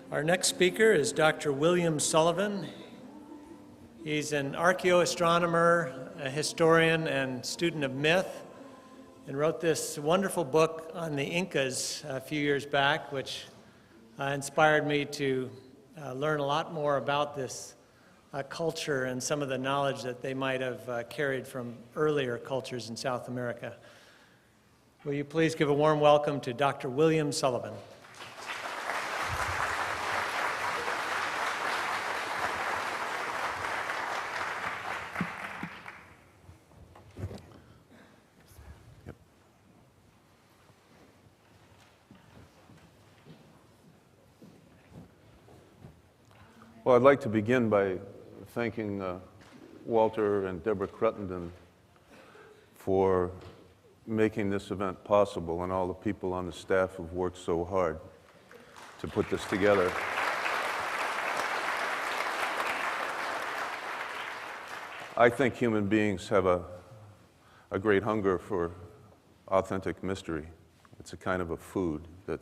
Our next speaker is Dr. William Sullivan. He's an archaeoastronomer, a historian, and student of myth, and wrote this wonderful book on the Incas a few years back, which inspired me to learn a lot more about this culture and some of the knowledge that they might have carried from earlier cultures in South America. Will you please give a warm welcome to Dr. William Sullivan. Well, I'd like to begin by thanking Walter and Deborah Cruttenden for making this event possible, and all the people on the staff who've worked so hard to put this together. I think human beings have a great hunger for authentic mystery. It's a kind of a food and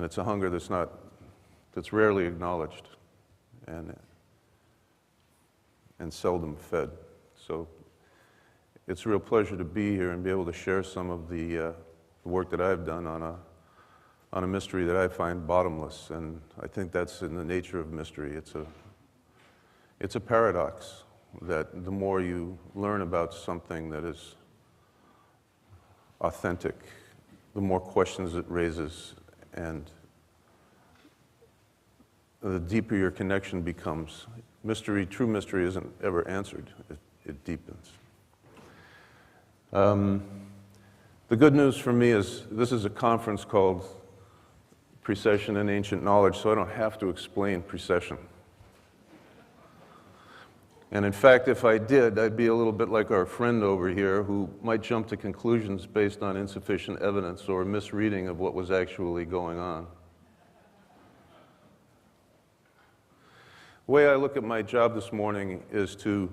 it's a hunger that's rarely acknowledged and seldom fed. So it's a real pleasure to be here and be able to share some of the work that I've done on a mystery that I find bottomless, and I think that's in the nature of mystery. It's a paradox that the more you learn about something that is authentic, the more questions it raises, and the deeper your connection becomes. Mystery, true mystery, isn't ever answered. It deepens. The good news for me is this is a conference called Precession and Ancient Knowledge, so I don't have to explain precession. And in fact, if I did, I'd be a little bit like our friend over here who might jump to conclusions based on insufficient evidence or a misreading of what was actually going on. The way I look at my job this morning is to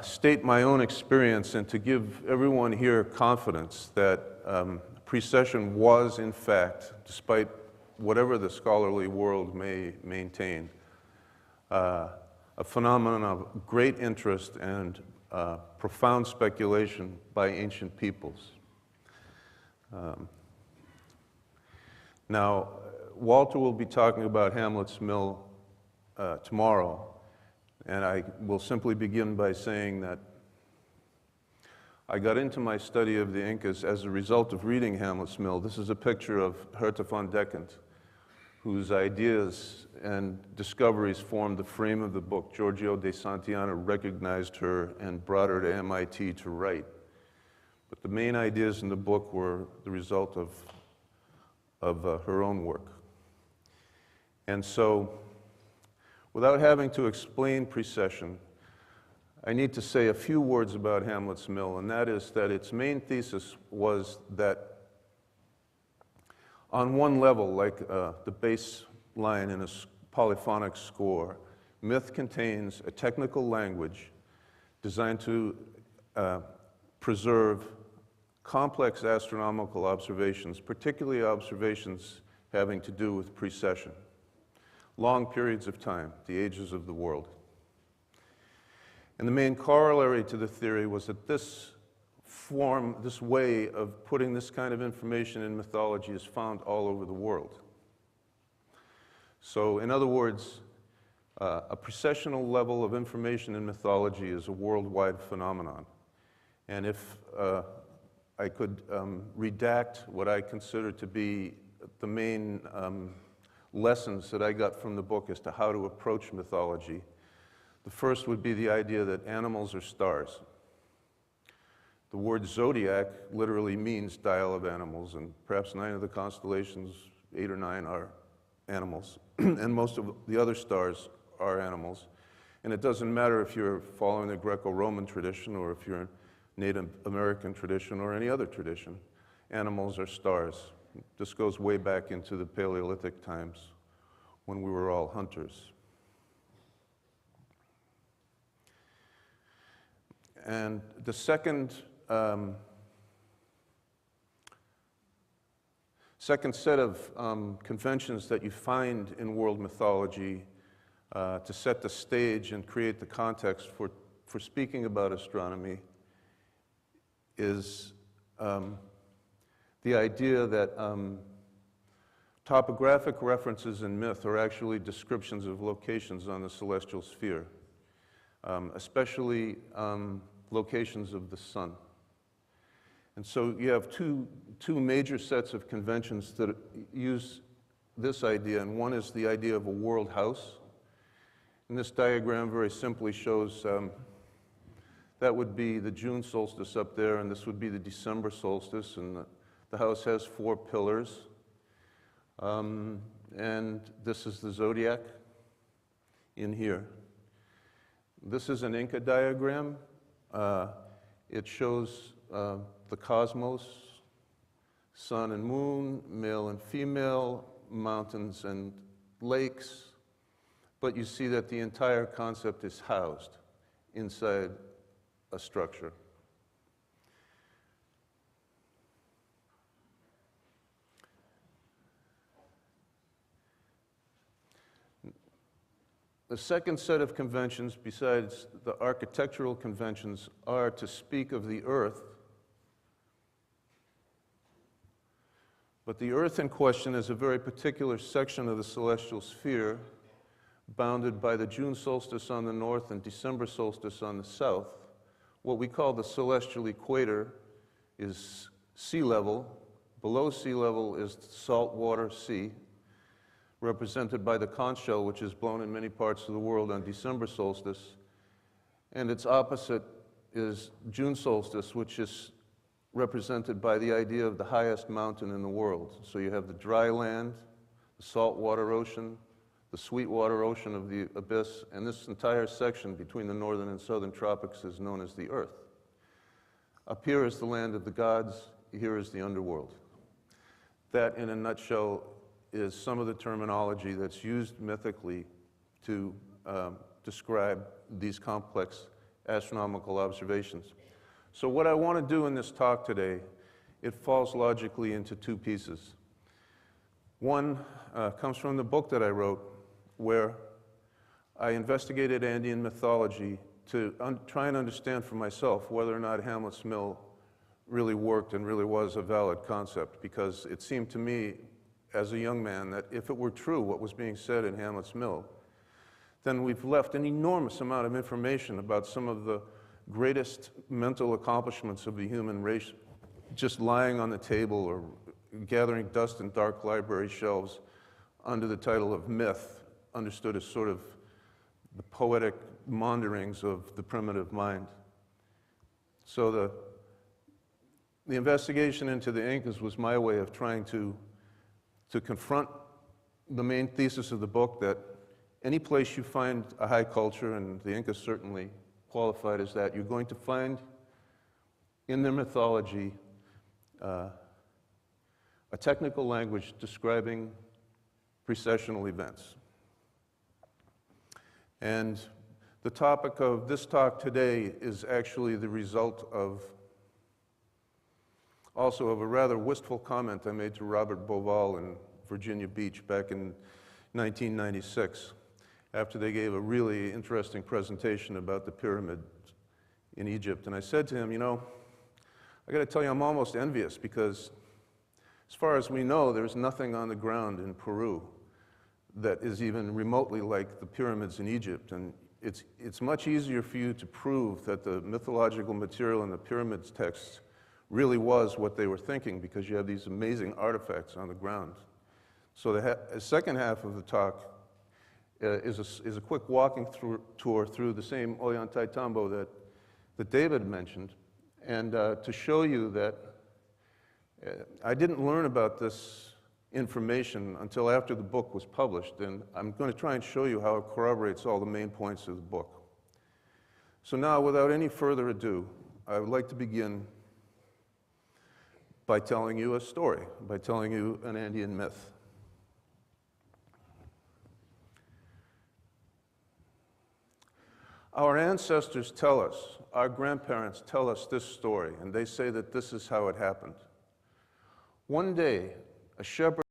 state my own experience and to give everyone here confidence that precession was, in fact, despite whatever the scholarly world may maintain, a phenomenon of great interest and profound speculation by ancient peoples. Now, Walter will be talking about Hamlet's Mill tomorrow, and I will simply begin by saying that I got into my study of the Incas as a result of reading Hamlet's Mill. This is a picture of Herta von Deckent, whose ideas and discoveries formed the frame of the book. Giorgio de Santillana recognized her and brought her to MIT to write. But the main ideas in the book were the result of her own work. And so, without having to explain precession, I need to say a few words about Hamlet's Mill, and that is that its main thesis was that on one level, like the bass line in a polyphonic score, myth contains a technical language designed to preserve complex astronomical observations, particularly observations having to do with precession. Long periods of time, the ages of the world. And the main corollary to the theory was that this way of putting this kind of information in mythology is found all over the world. So, in other words, a precessional level of information in mythology is a worldwide phenomenon. And if I could redact what I consider to be the main lessons that I got from the book as to how to approach mythology, the first would be the idea that animals are stars. The word zodiac literally means dial of animals, and perhaps 9 of the constellations, 8 or 9, are animals, and most of the other stars are animals. And it doesn't matter if you're following the Greco-Roman tradition or if you're in Native American tradition or any other tradition, animals are stars. This goes way back into the Paleolithic times when we were all hunters. And the second Second set of conventions that you find in world mythology to set the stage and create the context for speaking about astronomy is the idea that topographic references in myth are actually descriptions of locations on the celestial sphere, especially locations of the sun. And so you have two major sets of conventions that use this idea, and one is the idea of a world house. And this diagram very simply shows that would be the June solstice up there, and this would be the December solstice, and the house has 4 pillars. And this is the zodiac in here. This is an Inca diagram. It shows the cosmos, sun and moon, male and female, mountains and lakes. But you see that the entire concept is housed inside a structure. The second set of conventions, besides the architectural conventions, are to speak of the Earth. But the Earth in question is a very particular section of the celestial sphere, bounded by the June solstice on the north and December solstice on the south. What we call the celestial equator is sea level. Below sea level is saltwater sea, represented by the conch shell, which is blown in many parts of the world on December solstice. And its opposite is June solstice, which is represented by the idea of the highest mountain in the world. So you have the dry land, the saltwater ocean, the sweetwater ocean of the abyss, and this entire section between the northern and southern tropics is known as the Earth. Up here is the land of the gods, here is the underworld. That, in a nutshell, is some of the terminology that's used mythically to describe these complex astronomical observations. So what I want to do in this talk today, it falls logically into 2 pieces. One comes from the book that I wrote, where I investigated Andean mythology to try and understand for myself whether or not Hamlet's Mill really worked and really was a valid concept, because it seemed to me as a young man that if it were true what was being said in Hamlet's Mill, then we've left an enormous amount of information about some of the greatest mental accomplishments of the human race just lying on the table or gathering dust in dark library shelves under the title of myth, understood as sort of the poetic maunderings of the primitive mind. So the investigation into the Incas was my way of trying to confront the main thesis of the book, that any place you find a high culture, and the Incas certainly qualified as that, you're going to find in their mythology a technical language describing precessional events. And the topic of this talk today is actually the result of also of a rather wistful comment I made to Robert Bauval in Virginia Beach back in 1996, after they gave a really interesting presentation about the pyramids in Egypt. And I said to him, you know, I got to tell you, I'm almost envious, because as far as we know, there's nothing on the ground in Peru that is even remotely like the pyramids in Egypt. And it's much easier for you to prove that the mythological material in the pyramids texts really was what they were thinking, because you have these amazing artifacts on the ground. So the second half of the talk is a quick walking tour through the same Ollantaytambo that David mentioned, and to show you that I didn't learn about this information until after the book was published, and I'm going to try and show you how it corroborates all the main points of the book. So now, without any further ado, I would like to begin by telling you a story, by telling you an Andean myth. Our ancestors tell us, our grandparents tell us this story, and they say that this is how it happened. One day, A shepherd